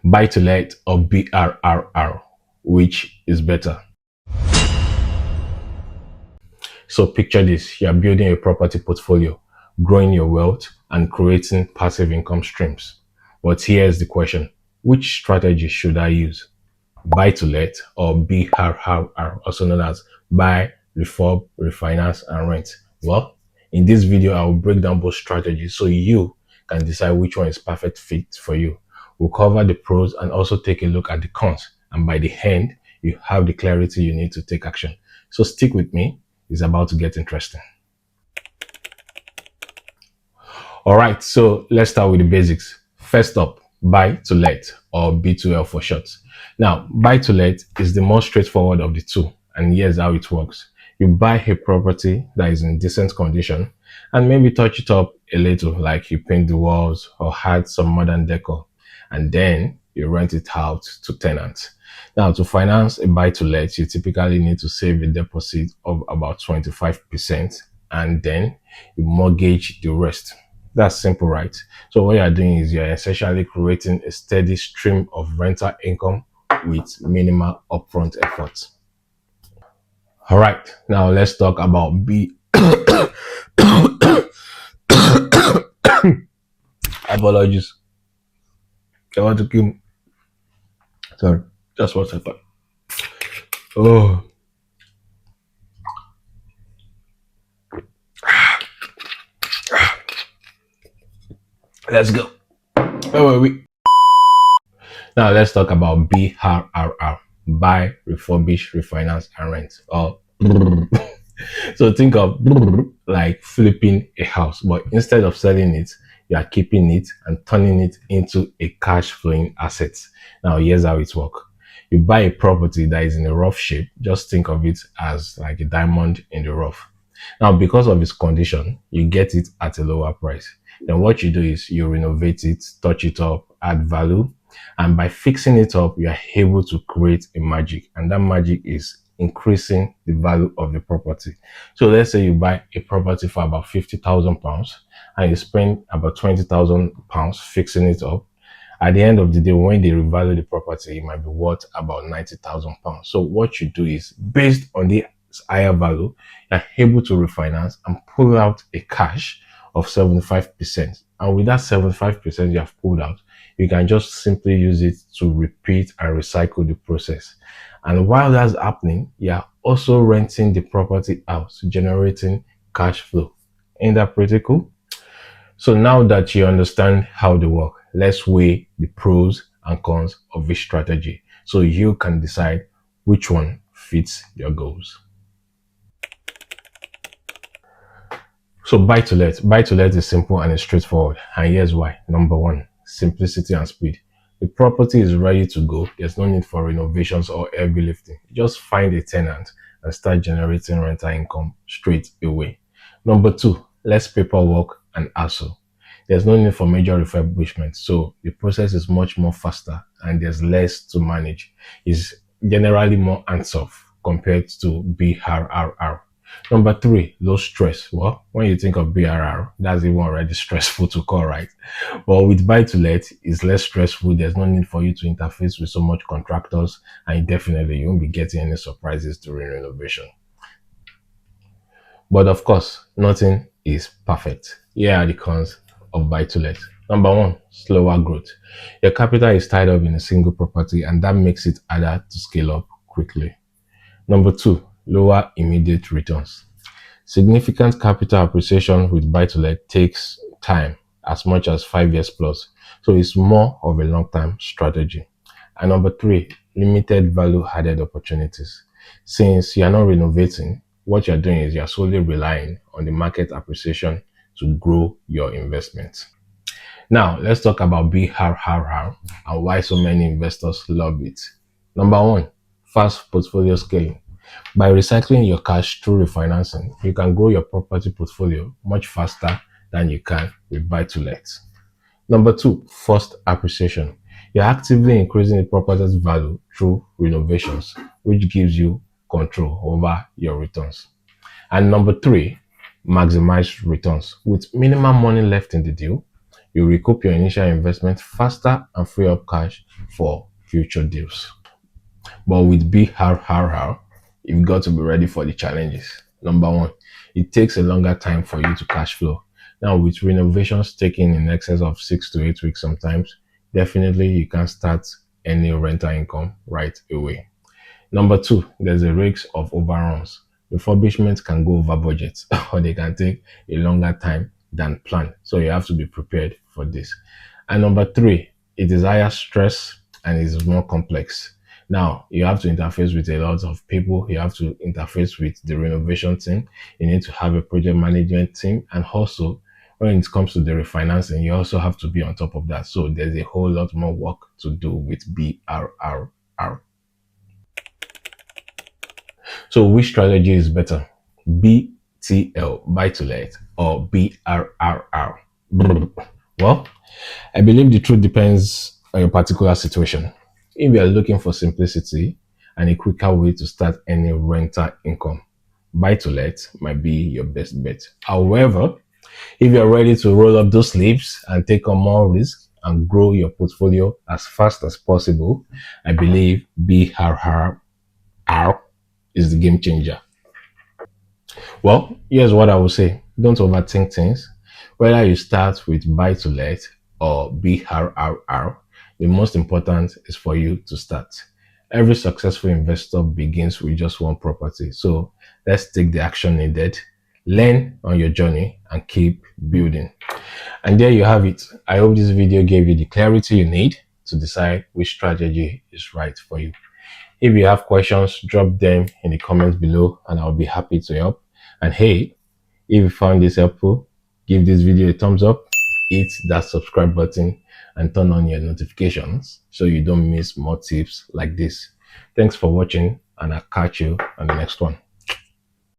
Buy to let or BRRR, which is better? So picture this, you're building a property portfolio, growing your wealth and creating passive income streams. But here's the question, which strategy should I use? Buy to let or BRRR, also known as buy, refurb, refinance and rent? Well, in this video, I will break down both strategies so you can decide which one is perfect fit for you. We'll cover the pros and also take a look at the cons. And by the end, you have the clarity you need to take action. So stick with me. It's about to get interesting. All right, so let's start with the basics. First up, buy to let or B2L for short. Now, buy to let is the most straightforward of the two, and here's how it works. You buy a property that is in decent condition and maybe touch it up a little, like you paint the walls or add some modern decor, and then you rent it out to tenants. Now, to finance a buy to let, you typically need to save a deposit of about 25% and then you mortgage the rest. That's simple, right? So what you're doing is you're essentially creating a steady stream of rental income with minimal upfront effort. All right, now let's talk about B. Apologies. I want to kill. Sorry, just 1 second. Oh, let's go. Where were we? Now let's talk about BRRR. Buy, refurbish, refinance, and rent. Or so think of like flipping a house, but instead of selling it, you are keeping it and turning it into a cash flowing asset. Now here's how it works. You buy a property that is in a rough shape. Just think of it as like a diamond in the rough. Now, because of its condition, you get it at a lower price. Then what you do is you renovate it, touch it up, add value. And by fixing it up, you are able to create a magic. And that magic is increasing the value of the property. So let's say you buy a property for about £50,000 and you spend about £20,000 fixing it up. At the end of the day, when they revalue the property, it might be worth about £90,000. So what you do is, based on the higher value, you're able to refinance and pull out a cash of 75%. And with that 75% you have pulled out, you can just simply use it to repeat and recycle the process. And while that's happening, you're also renting the property out, generating cash flow. Ain't that pretty cool? So now that you understand how they work, let's weigh the pros and cons of each strategy so you can decide which one fits your goals. So buy to let. Buy to let is simple and it's straightforward. And here's why. Number one, simplicity and speed. The property is ready to go. There's no need for renovations or heavy lifting. Just find a tenant and start generating rental income straight away. Number two, less paperwork and hassle. There's no need for major refurbishment, so the process is much more faster and there's less to manage. It's generally more hands-off compared to BRRR. Number three, low stress. Well, when you think of BRR, that's even already stressful to call, right? But with buy to let, it's less stressful. There's no need for you to interface with so much contractors, and definitely you won't be getting any surprises during renovation. But of course, nothing is perfect. Here are the cons of buy to let. Number one, slower growth. Your capital is tied up in a single property, and that makes it harder to scale up quickly. Number two, lower immediate returns. Significant capital appreciation with buy-to-let takes time, as much as 5 years plus. So it's more of a long-term strategy. And number three, limited value-added opportunities. Since you're not renovating, what you're doing is you're solely relying on the market appreciation to grow your investment. Now, let's talk about BRRR and why so many investors love it. Number one, fast portfolio scaling. By recycling your cash through refinancing, you can grow your property portfolio much faster than you can with buy-to-let. Number two, forced appreciation. You're actively increasing the property's value through renovations, which gives you control over your returns. And number three, maximize returns. With minimal money left in the deal, you recoup your initial investment faster and free up cash for future deals. But with BRRR, you've got to be ready for the challenges. Number one, it takes a longer time for you to cash flow. Now, with renovations taking in excess of 6 to 8 weeks sometimes, definitely you can't start any rental income right away. Number two, there's a risk of overruns. Refurbishments can go over budget or they can take a longer time than planned. So you have to be prepared for this. And number three, it is higher stress and it is more complex. Now you have to interface with a lot of people. You have to interface with the renovation team. You need to have a project management team. And also when it comes to the refinancing, you also have to be on top of that. So there's a whole lot more work to do with BRRR. So which strategy is better? BTL, buy to let, or BRRR? Well, I believe the truth depends on your particular situation. If you are looking for simplicity and a quicker way to start any rental income, buy to let might be your best bet. However, if you're ready to roll up those sleeves and take on more risk and grow your portfolio as fast as possible, I believe BRRR is the game changer. Well, here's what I will say. Don't overthink things. Whether you start with buy to let or BRRR, the most important is for you to start. Every successful investor begins with just one property. So let's take the action needed, learn on your journey, and keep building. And there you have it. I hope this video gave you the clarity you need to decide which strategy is right for you. If you have questions, drop them in the comments below and I'll be happy to help. And hey, if you found this helpful, give this video a thumbs up, hit that subscribe button and turn on your notifications so you don't miss more tips like this. Thanks for watching and I'll catch you on the next one.